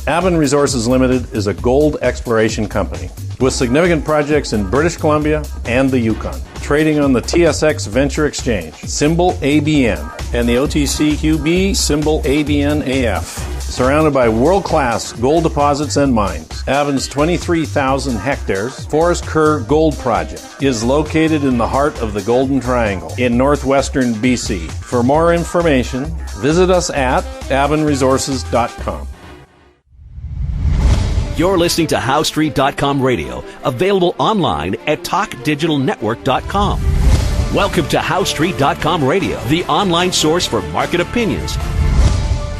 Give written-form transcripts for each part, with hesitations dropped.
Avon Resources Limited is a gold exploration company with significant projects in British Columbia and the Yukon. Trading on the TSX Venture Exchange, symbol ABN, and the OTCQB, symbol ABNAF. Surrounded by world-class gold deposits and mines, Avon's 23,000 hectares Forest Kerr Gold Project is located in the heart of the Golden Triangle in northwestern BC. For more information, visit us at avonresources.com. You're listening to HowStreet.com radio, available online at TalkDigitalNetwork.com. Welcome to HowStreet.com radio, the online source for market opinions.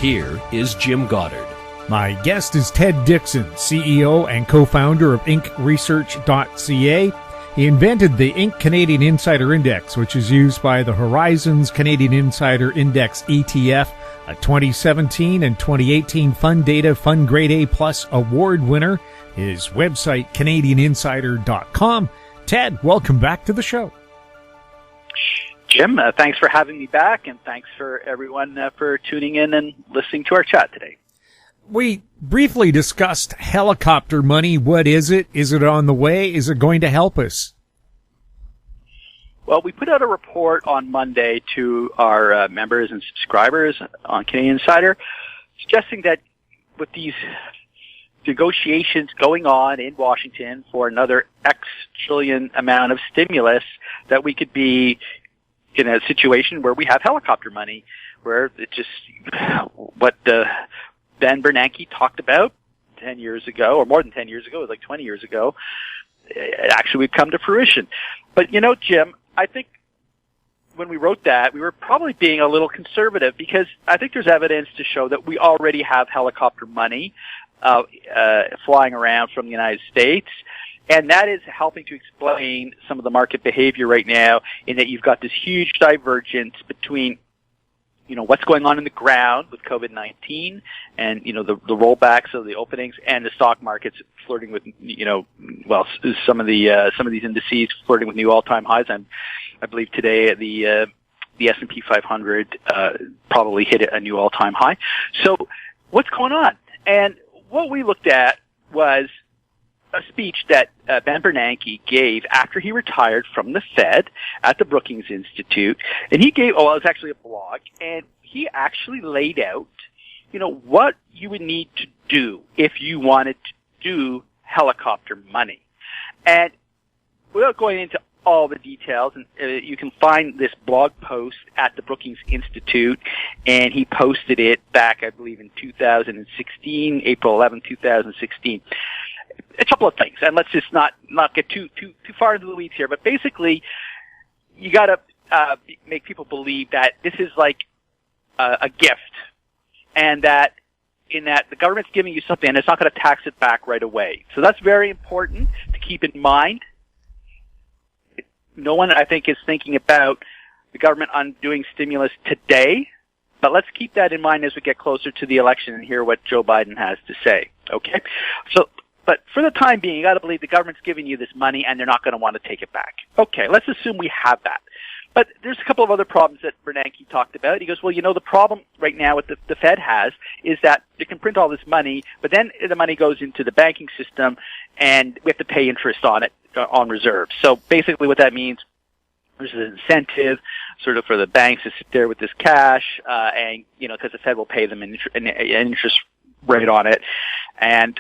Here is Jim Goddard. My guest is Ted Dixon, CEO and co-founder of InkResearch.ca. He invented the Inc. Canadian Insider Index, which is used by the Horizons Canadian Insider Index ETF, a 2017 and 2018 Fund Data Fund Grade A Plus award winner. His website, CanadianInsider.com. Ted, welcome back to the show. Jim, thanks for having me back, and thanks for everyone for tuning in and listening to our chat today. We briefly discussed helicopter money. What is it? Is it on the way? Is it going to help us? Well, we put out a report on Monday to our members and subscribers on Canadian Insider, suggesting that with these negotiations going on in Washington for another X trillion amount of stimulus, that we could be in a situation where we have helicopter money, where it just what Ben Bernanke talked about 10 years ago, or more than 10 years ago, it was like 20 years ago, it actually would come to fruition. But, you know, Jim, I think when we wrote that, we were probably being a little conservative, because I think there's evidence to show that we already have helicopter money flying around from the United States. And that is helping to explain some of the market behavior right now, in that you've got this huge divergence between, you know, what's going on in the ground with COVID-19 and, you know, the rollbacks of the openings, and the stock markets flirting with, you know, well, some of these indices flirting with new all-time highs. And I believe today the S&P 500 probably hit a new all-time high. So what's going on? And what we looked at was a speech that Ben Bernanke gave after he retired from the Fed at the Brookings Institute. And he gave, it was actually a blog, and he actually laid out, you know, what you would need to do if you wanted to do helicopter money. And without going into all the details, and you can find this blog post at the Brookings Institute, and he posted it back, I believe, in 2016, April 11, 2016. A couple of things, and let's just not get too far into the weeds here, but basically, you gotta make people believe that this is like a gift, and that in that the government's giving you something and it's not going to tax it back right away. So that's very important to keep in mind. No one, I think, is thinking about the government undoing stimulus today, but let's keep that in mind as we get closer to the election and hear what Joe Biden has to say. Okay? So, but for the time being, you got to believe the government's giving you this money and they're not going to want to take it back. Okay, let's assume we have that. But there's a couple of other problems that Bernanke talked about. He goes, well, you know, the problem right now with the Fed has is that they can print all this money, but then the money goes into the banking system and we have to pay interest on it, on reserves. So basically what that means, there's an incentive sort of for the banks to sit there with this cash, and, you know, because the Fed will pay them an interest rate on it. And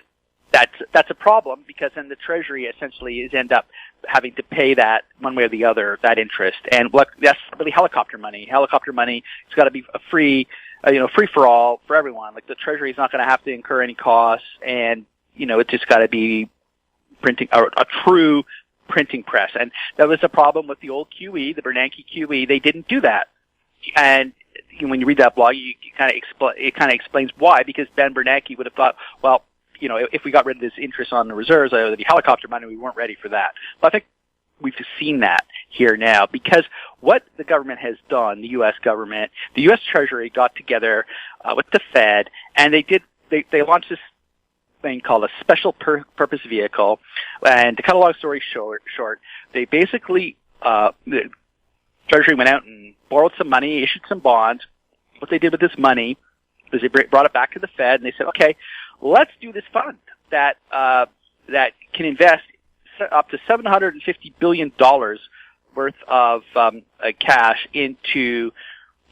that's a problem, because then the Treasury essentially is end up having to pay that one way or the other, that interest. And that's really helicopter money. Helicopter money, it's got to be a free for all for everyone. Like, the Treasury is not going to have to incur any costs, and, you know, it's just got to be printing, or a true printing press. And that was a problem with the old QE, the Bernanke QE. They didn't do that. And when you read that blog, it kind of explains why, because Ben Bernanke would have thought, well, you know, if we got rid of this interest on the reserves, the helicopter money, we weren't ready for that. But I think we've seen that here now, because what the government has done, the U.S. government, the U.S. Treasury got together with the Fed, and they launched this thing called a special purpose vehicle. And to cut a long story short, they basically, the Treasury went out and borrowed some money, issued some bonds. What they did with this money is they brought it back to the Fed, and they said, okay, let's do this fund that can invest up to $750 billion worth of cash into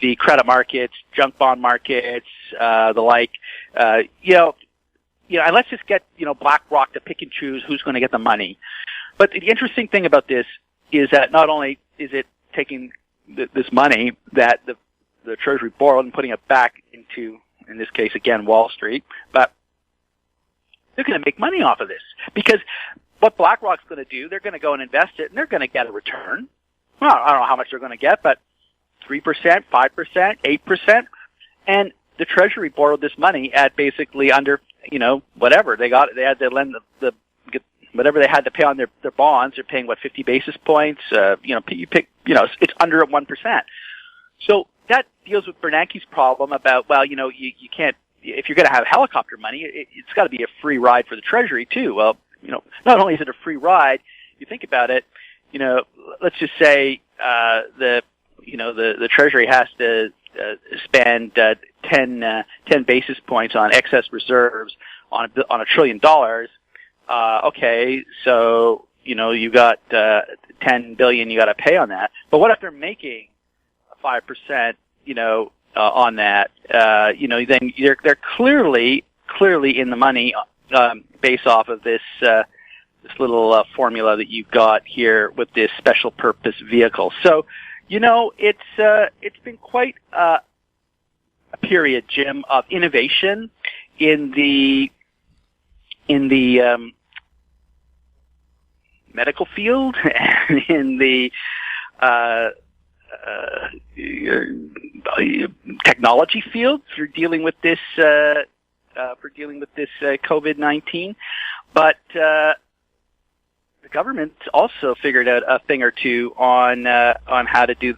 the credit markets, junk bond markets, the like. And let's just get BlackRock to pick and choose who's going to get the money. But the interesting thing about this is that not only is it taking this money that the Treasury borrowed and putting it back into, in this case again, Wall Street, but they're going to make money off of this, because what BlackRock's going to do, they're going to go and invest it, and they're going to get a return. Well, I don't know how much they're going to get, but 3%, 5%, 8%, and the Treasury borrowed this money at basically under, whatever they got. They had to lend whatever they had to pay on their bonds. They're paying 50 basis points. It's under 1%. So that deals with Bernanke's problem about, you can't, if you're going to have helicopter money, it's got to be a free ride for the Treasury too. Well, not only is it a free ride, you think about it, let's just say, the Treasury has to spend 10 basis points on excess reserves on $1 trillion. Okay, so you got $10 billion you got to pay on that. But what if they're making 5%, on that? Then they're clearly in the money based off of this little formula that you've got here with this special purpose vehicle. So, it's been quite a period, Jim, of innovation in the medical field and in the technology field for dealing with this COVID-19, but the government also figured out a thing or two on how to deal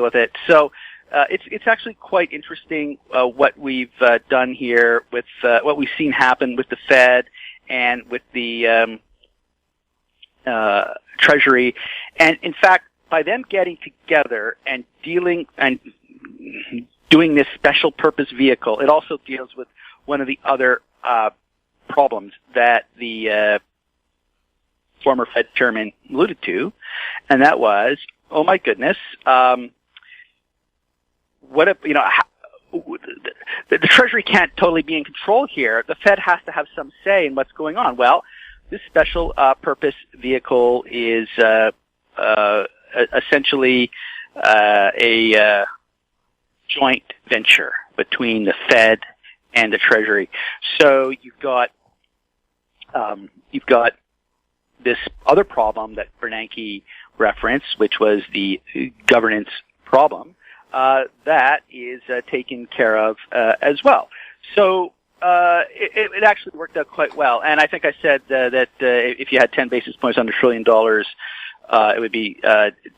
with it. So it's actually quite interesting what we've done here with what we've seen happen with the Fed and with the Treasury, and in fact, by them getting together and doing this special purpose vehicle, it also deals with one of the other problems that the former Fed chairman alluded to, and that was, oh my goodness, what if the Treasury can't totally be in control here. The Fed has to have some say in what's going on. Well, this special purpose vehicle is essentially a joint venture between the Fed and the Treasury. So you've got this other problem that Bernanke referenced, which was the governance problem, that is taken care of as well. So it actually worked out quite well. And I think I said that if you had 10 basis points on $1 trillion, it would be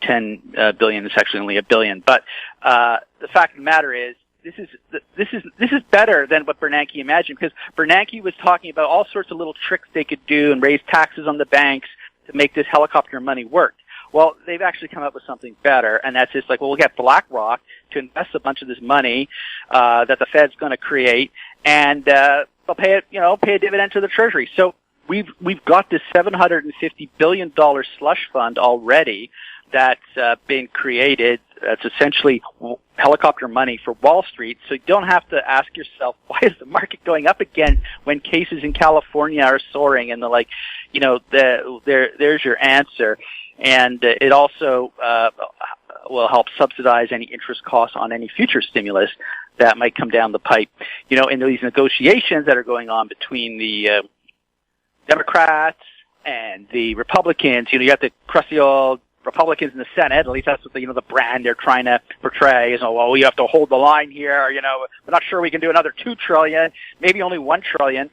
10 billion. It's actually only $1 billion. But the fact of the matter is, this is better than what Bernanke imagined, because Bernanke was talking about all sorts of little tricks they could do and raise taxes on the banks to make this helicopter money work. Well, they've actually come up with something better, and that's just like, well, we'll get BlackRock to invest a bunch of this money that the Fed's going to create, and they'll pay a dividend to the Treasury. So we've got this $750 billion slush fund already that's been created. That's essentially helicopter money for Wall Street. So you don't have to ask yourself, why is the market going up again when cases in California are soaring? And there's your answer. And it also will help subsidize any interest costs on any future stimulus that might come down the pipe. In these negotiations that are going on between the Democrats and the Republicans, you got the crusty old Republicans in the Senate. At least that's what the brand they're trying to portray is, well, we have to hold the line here. We're not sure we can do another $2 trillion, maybe only $1 trillion.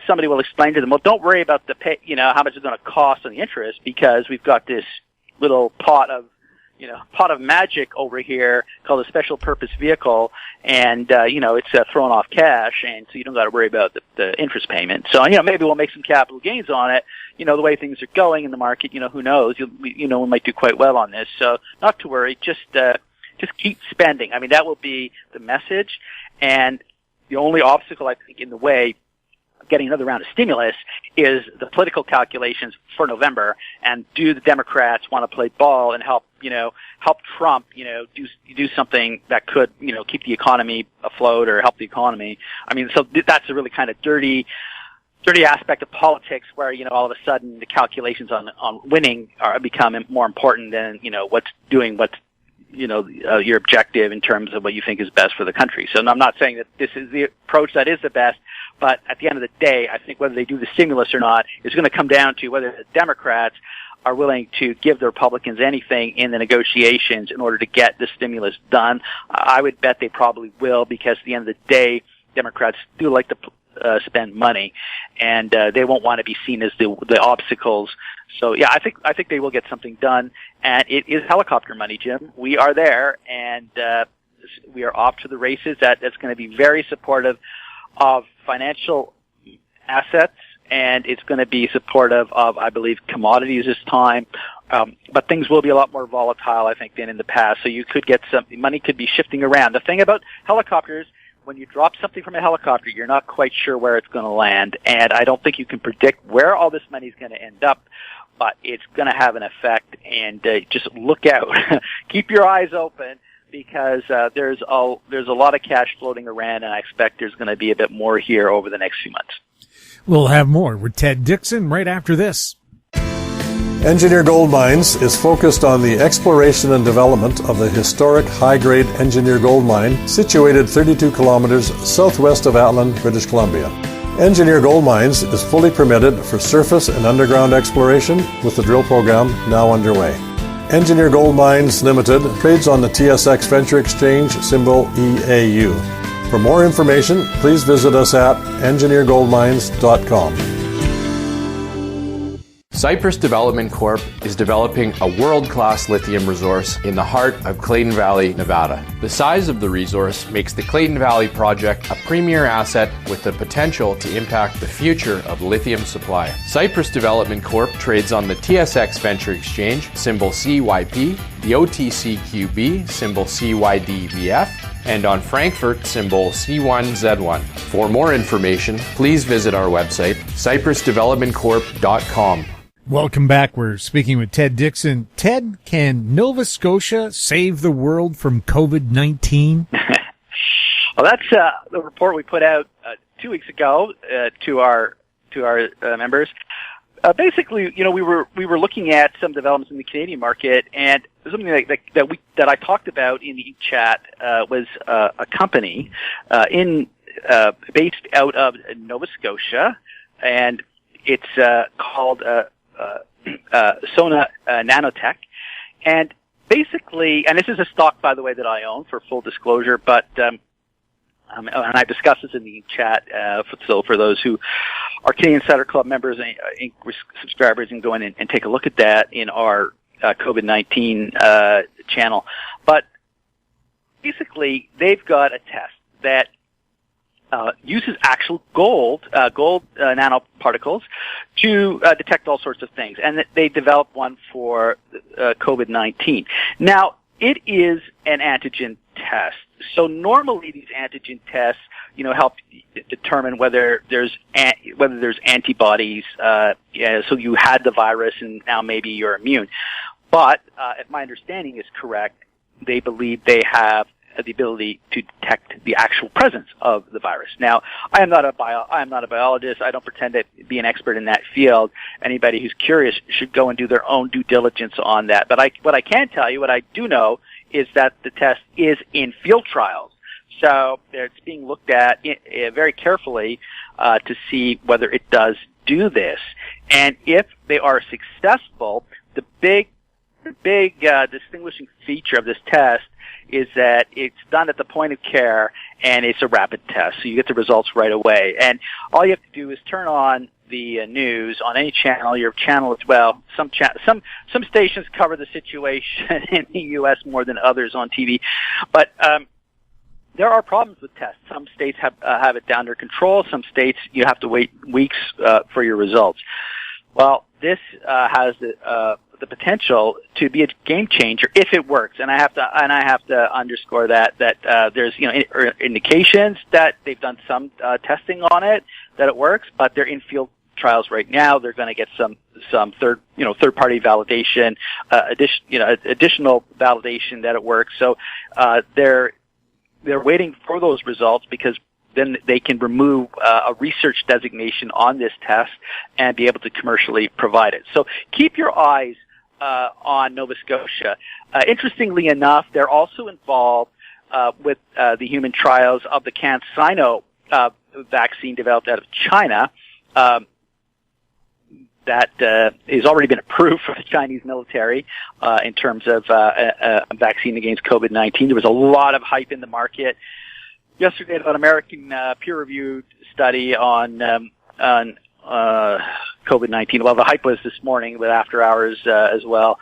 Somebody will explain to them, well, don't worry about the pay, how much it's going to cost on the interest, because we've got this little pot of magic over here called a special purpose vehicle, and, it's throwing off cash, and so you don't got to worry about the interest payment. So, maybe we'll make some capital gains on it. The way things are going in the market, who knows? We might do quite well on this. So not to worry, just keep spending. I mean, that will be the message. And the only obstacle, I think, in the way of getting another round of stimulus is the political calculations for November. And do the Democrats want to play ball and help Trump, do something that could, keep the economy afloat or help the economy? I mean, so that's a really kind of dirty aspect of politics where, all of a sudden the calculations on winning become more important than, what's your objective in terms of what you think is best for the country. So I'm not saying that this is the approach that is the best, but at the end of the day, I think whether they do the stimulus or not is going to come down to whether the Democrats are willing to give the Republicans anything in the negotiations in order to get the stimulus done. I would bet they probably will, because at the end of the day, Democrats do like to spend money, and they won't want to be seen as the obstacles. So yeah, I think they will get something done, and it is helicopter money, Jim. We are there, and we are off to the races. That's going to be very supportive of financial assets, and it's going to be supportive of, I believe, commodities this time. But things will be a lot more volatile, I think, than in the past. So you could get money could be shifting around. The thing about helicopters, when you drop something from a helicopter, you're not quite sure where it's going to land, and I don't think you can predict where all this money is going to end up, but it's going to have an effect, and just look out. Keep your eyes open, because there's a lot of cash floating around, and I expect there's going to be a bit more here over the next few months. We'll have more with Ted Dixon right after this. Engineer Gold Mines is focused on the exploration and development of the historic high-grade Engineer Gold Mine situated 32 kilometers southwest of Atlan, British Columbia. Engineer Gold Mines is fully permitted for surface and underground exploration, with the drill program now underway. Engineer Gold Mines Limited trades on the TSX Venture Exchange, symbol EAU. For more information, please visit us at engineergoldmines.com. Cypress Development Corp. is developing a world-class lithium resource in the heart of Clayton Valley, Nevada. The size of the resource makes the Clayton Valley project a premier asset with the potential to impact the future of lithium supply. Cypress Development Corp. trades on the TSX Venture Exchange, symbol CYP, the OTCQB, symbol CYDVF, and on Frankfurt, symbol C1Z1. For more information, please visit our website, cypressdevelopmentcorp.com. Welcome back. We're speaking with Ted Dixon. Ted, can Nova Scotia save the world from COVID-19? Well, that's the report we put out 2 weeks ago to our members. Basically, we were looking at some developments in the Canadian market, and something that I talked about in the chat was a company based out of Nova Scotia, and it's called Sona Nanotech, and basically, and this is a stock, by the way, that I own for full disclosure, but and I discussed this in the chat, so for those who are Canadian Insider Club members and subscribers, and go in and take a look at that in our COVID-19 channel. But basically, they've got a test that uses actual gold nanoparticles to detect all sorts of things, and they developed one for COVID-19. Now, it is an antigen test. So normally these antigen tests, help determine whether there's antibodies. So you had the virus and now maybe you're immune. But if my understanding is correct, they believe they have the ability to detect the actual presence of the virus. Now, I am not a biologist. I don't pretend to be an expert in that field. Anybody who's curious should go and do their own due diligence on that. But what I can tell you, what I do know, is that the test is in field trials. So it's being looked at very carefully to see whether it does do this. And if they are successful, the big distinguishing feature of this test is that it's done at the point of care, and it's a rapid test, so you get the results right away. And all you have to do is turn on the news on any channel, your channel as well. Some stations cover the situation in the U.S. more than others on TV, but there are problems with tests. Some states have it down under control. Some states you have to wait weeks for your results. Well, this has the the potential to be a game changer if it works. And I have to underscore that there's indications that they've done some testing on it that it works, but they're in field trials right now. They're going to get some third party validation, additional validation that it works. So they're waiting for those results, because then they can remove a research designation on this test and be able to commercially provide it. So keep your eyes on Nova Scotia. Interestingly enough, they're also involved with the human trials of the CanSino vaccine developed out of China. That has already been approved for the Chinese military in terms of a vaccine against COVID-19. There was a lot of hype in the market yesterday about an American peer-reviewed study on COVID-19. Well, the hype was this morning with after hours as well.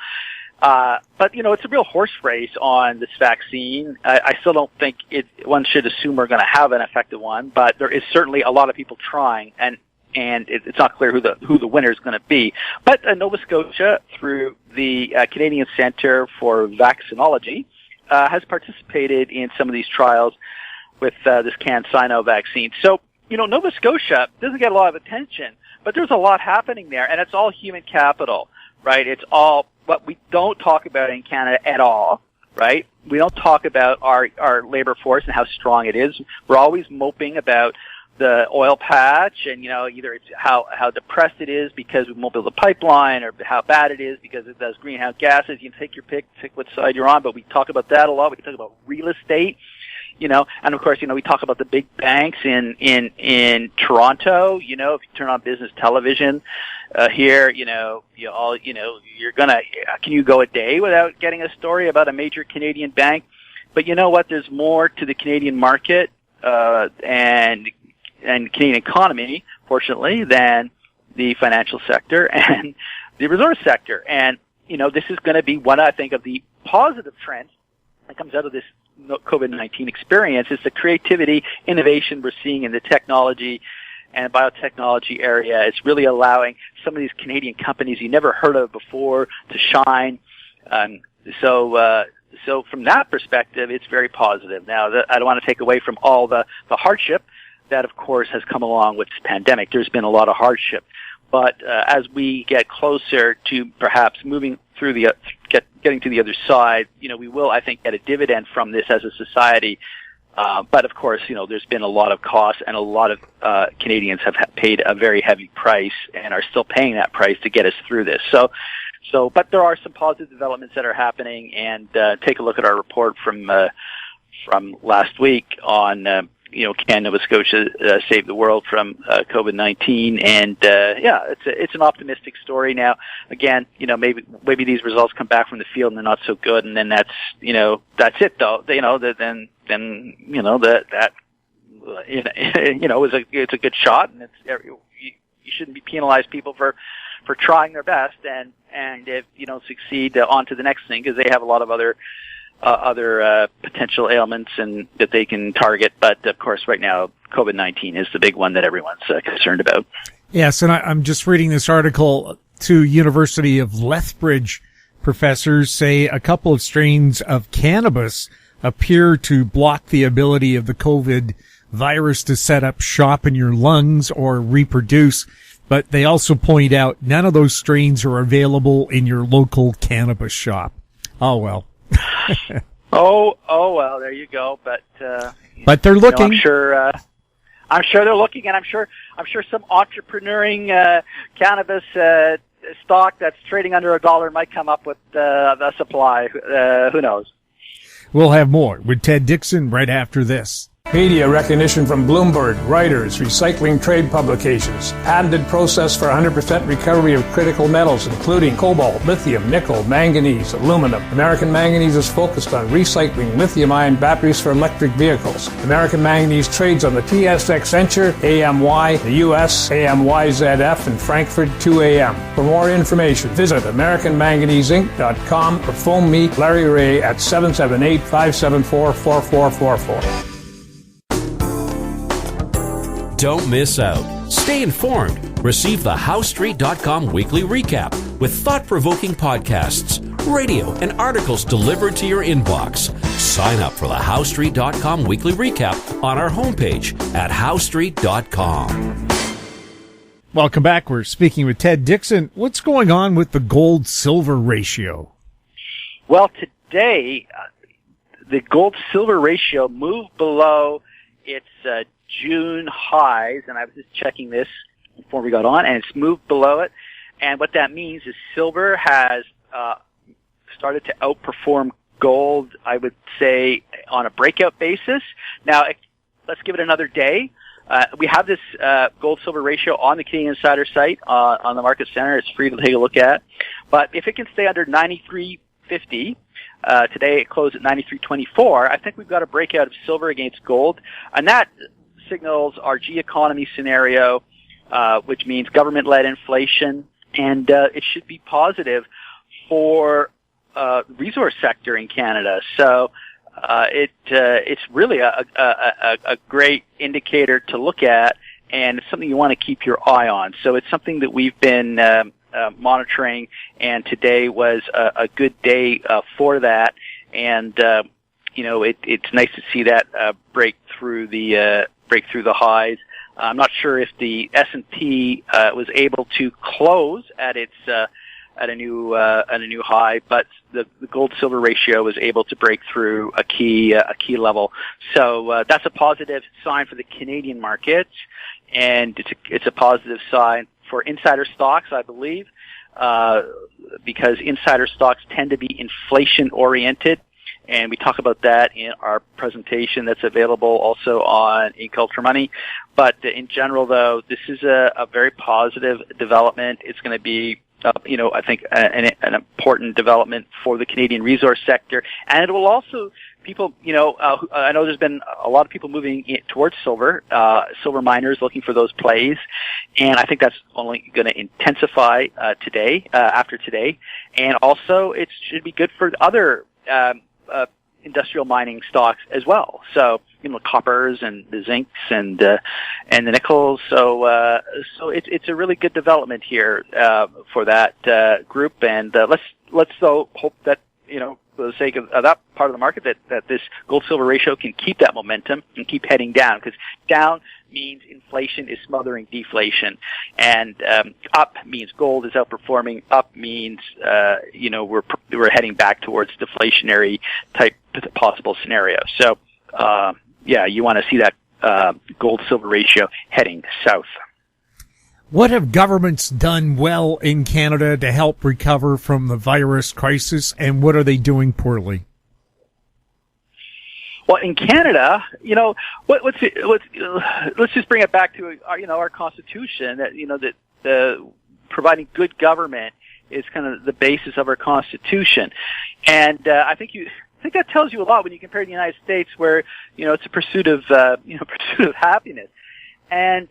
But it's a real horse race on this vaccine. I still don't think one should assume we're going to have an effective one, but there is certainly a lot of people trying, and it's not clear who the winner is going to be. But Nova Scotia, through the Canadian Centre for Vaccinology, has participated in some of these trials with this CanSino vaccine. So, Nova Scotia doesn't get a lot of attention, but there's a lot happening there, and it's all human capital, right? It's all what we don't talk about in Canada at all, right? We don't talk about our labor force and how strong it is. We're always moping about the oil patch, and either it's how depressed it is because we won't build a pipeline, or how bad it is because it does greenhouse gases. You can take your pick what side you're on, but we talk about that a lot. We can talk about real estate, and of course, we talk about the big banks in Toronto. If you turn on business television here, you're gonna. Can you go a day without getting a story about a major Canadian bank? But you know what? There's more to the Canadian market and Canadian economy, fortunately, than the financial sector and the resource sector. And, this is going to be one, I think, of the positive trends that comes out of this COVID-19 experience, is the creativity, innovation we're seeing in the technology and biotechnology area. It's really allowing some of these Canadian companies you never heard of before to shine. So from that perspective, it's very positive. Now, I don't want to take away from all the hardship that, of course, has come along with this pandemic. There's been a lot of hardship. But as we get closer to perhaps moving through getting to the other side, we will, I think, get a dividend from this as a society. But of course, there's been a lot of costs, and a lot of Canadians have paid a very heavy price and are still paying that price to get us through this. But there are some positive developments that are happening, and take a look at our report from last week on can Nova Scotia save the world from COVID-19? And it's an optimistic story. Now, again, maybe these results come back from the field and they're not so good, and then that's it though. It's a good shot, and you shouldn't be penalized people for trying their best, and if you don't succeed, on to the next thing, because they have a lot of other potential ailments and that they can target. But of course, right now, COVID-19 is the big one that everyone's concerned about. Yes, and I'm just reading this article. Two University of Lethbridge professors say a couple of strains of cannabis appear to block the ability of the COVID virus to set up shop in your lungs or reproduce. But they also point out none of those strains are available in your local cannabis shop. Oh, well. oh well, there you go. But they're looking. I'm sure they're looking, and I'm sure some entrepreneuring cannabis stock that's trading under $1 might come up with the supply. Who knows? We'll have more with Ted Dixon right after this. Media recognition from Bloomberg, Reuters, Recycling Trade Publications. Patented process for 100% recovery of critical metals, including cobalt, lithium, nickel, manganese, aluminum. American Manganese is focused on recycling lithium-ion batteries for electric vehicles. American Manganese trades on the TSX Venture, AMY, the US, AMYZF, and Frankfurt 2AM. For more information, visit AmericanManganeseInc.com or phone me, Larry Ray, at 778-574-4444. Don't miss out. Stay informed. Receive the HowStreet.com weekly recap, with thought-provoking podcasts, radio, and articles delivered to your inbox. Sign up for the HowStreet.com weekly recap on our homepage at HowStreet.com. Welcome back. We're speaking with Ted Dixon. What's going on with the gold-silver ratio? Well, today, the gold-silver ratio moved below its June highs, and I was just checking this before we got on, and it's moved below it. And what that means is silver has started to outperform gold, I would say, on a breakout basis. Now, let's give it another day. We have this gold-silver ratio on the Canadian Insider site on the Market Center. It's free to take a look at. But if it can stay under 93.50, today it closed at 93.24, I think we've got a breakout of silver against gold. And that signals our G-economy scenario, which means government-led inflation. And it should be positive for the resource sector in Canada. So it's really a great indicator to look at, and it's something you want to keep your eye on. So it's something that we've been monitoring, and today was a good day for that. And it's nice to see that break through the highs. I'm not sure if the S&P was able to close at its at a new high, but the gold-silver ratio was able to break through a key level. So that's a positive sign for the Canadian market, and it's a positive sign for insider stocks, I believe, because insider stocks tend to be inflation-oriented, and we talk about that in our presentation that's available also on Inc. Ultra Money. But in general, though, this is a very positive development. It's going to be I think an important development for the Canadian resource sector, and it will also people. I know there's been a lot of people moving towards silver, silver miners looking for those plays, and I think that's only going to intensify after today, and also it should be good for other industrial mining stocks as well. So coppers and the zincs and the nickels. So it's a really good development here for that group. And let's though hope that for the sake of that part of the market that this gold-silver ratio can keep that momentum and keep heading down, because down means inflation is smothering deflation, and up means gold is outperforming. Up means we're heading back towards deflationary type possible scenario. So you want to see that gold-silver ratio heading south. What have governments done well in Canada to help recover from the virus crisis, and what are they doing poorly? Well, in Canada, let's just bring it back to our Constitution. That providing good government is kind of the basis of our Constitution, and I think that tells you a lot when you compare the United States, where it's a pursuit of happiness, and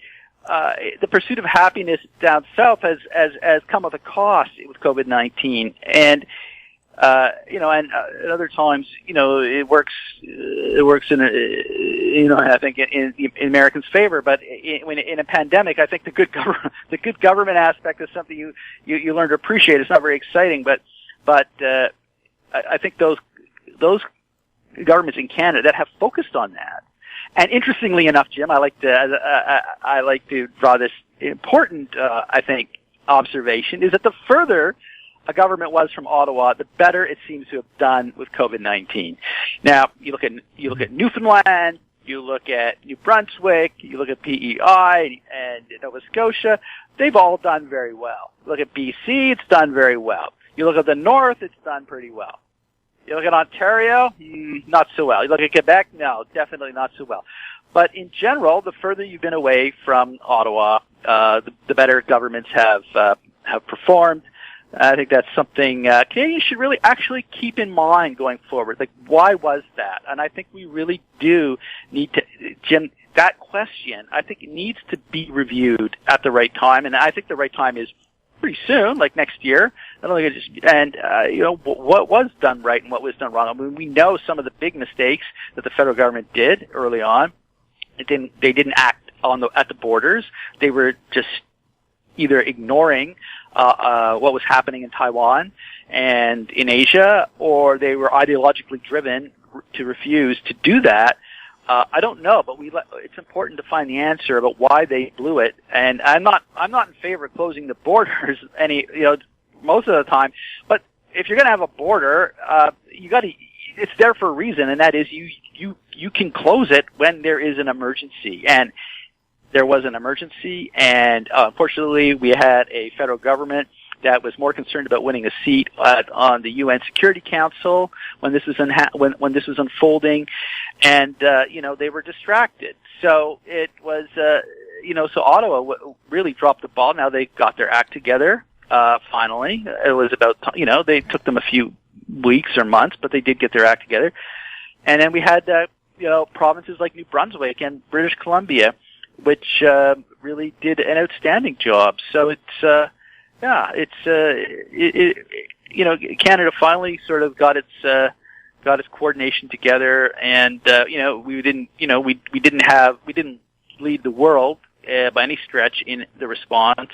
the pursuit of happiness down south has come with a cost with COVID-19, and and at other times, it works in I think in Americans' favor. But in a pandemic, I think the good government aspect is something you learn to appreciate. It's not very exciting, but I think those governments in Canada that have focused on that. And interestingly enough, Jim, I like to draw this important, I think, observation, is that the further a government was from Ottawa, the better it seems to have done with COVID-19. Now, you look at Newfoundland, you look at New Brunswick, you look at PEI and Nova Scotia, they've all done very well. You look at BC, it's done very well. You look at the North, it's done pretty well. You look at Ontario, not so well. You look at Quebec, no, definitely not so well. But in general, the further you've been away from Ottawa, the better governments have performed. I think that's something Canadians should really actually keep in mind going forward. Like, why was that? And I think we really do need to, Jim, that question, I think it needs to be reviewed at the right time. And I think the right time is pretty soon, like next year. I don't think it's just, and what was done right and what was done wrong. I mean, we know some of the big mistakes that the federal government did early on. They didn't act at the borders. They were just either ignoring what was happening in Taiwan and in Asia, or they were ideologically driven to refuse to do that. I don't know, but it's important to find the answer about why they blew it. And I'm not in favor of closing the borders most of the time. But if you're going to have a border, it's there for a reason, and that is you can close it when there is an emergency. And there was an emergency, and unfortunately, we had a federal government that was more concerned about winning a seat on the UN Security Council when this was when this was unfolding, and they were distracted. So it was so Ottawa really dropped the ball. Now they got their act together. Finally, it was about they took them a few weeks or months, but they did get their act together. And then we had provinces like New Brunswick and British Columbia, which really did an outstanding job. So it's Canada finally sort of got its coordination together, and we didn't lead the world by any stretch in the response,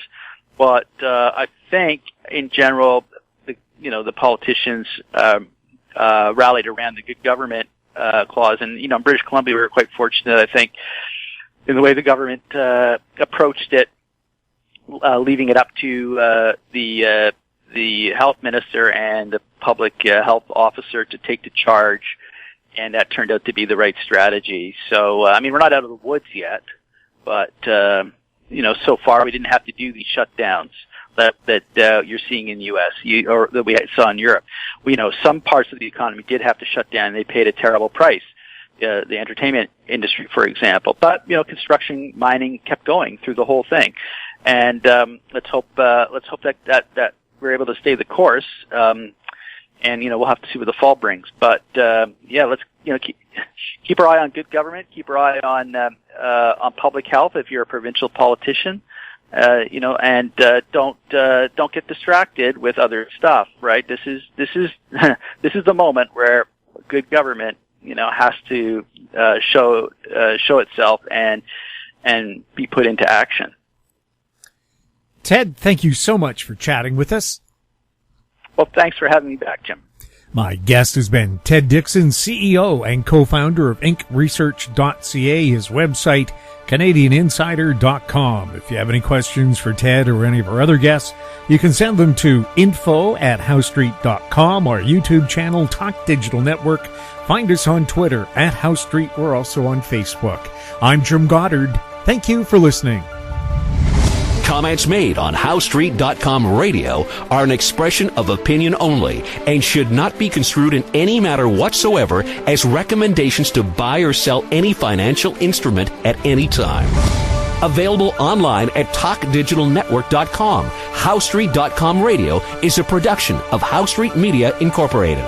but I think in general the politicians rallied around the good government clause, and in British Columbia we were quite fortunate, I think, in the way the government approached it, leaving it up to the health minister and the public health officer to take the charge, and that turned out to be the right strategy. So, we're not out of the woods yet, but so far we didn't have to do these shutdowns that you're seeing in the U.S. or that we saw in Europe. Some parts of the economy did have to shut down, and they paid a terrible price. The entertainment industry, for example, but construction, mining kept going through the whole thing, and let's hope that we're able to stay the course, and we'll have to see what the fall brings. But let's keep our eye on good government, keep our eye on public health if you're a provincial politician, and don't get distracted with other stuff. Right? This is the moment where good government has to show itself and be put into action. Ted, thank you so much for chatting with us. Well, thanks for having me back, Jim. My guest has been Ted Dixon, CEO and co-founder of inkresearch.ca, his website, CanadianInsider.com. If you have any questions for Ted or any of our other guests, you can send them to info@howstreet.com, our YouTube channel, Talk Digital Network. Find us on Twitter @HowStreet. We're also on Facebook. I'm Jim Goddard. Thank you for listening. Comments made on HowStreet.com radio are an expression of opinion only and should not be construed in any matter whatsoever as recommendations to buy or sell any financial instrument at any time. Available online at TalkDigitalNetwork.com. HowStreet.com radio is a production of HowStreet Media Incorporated.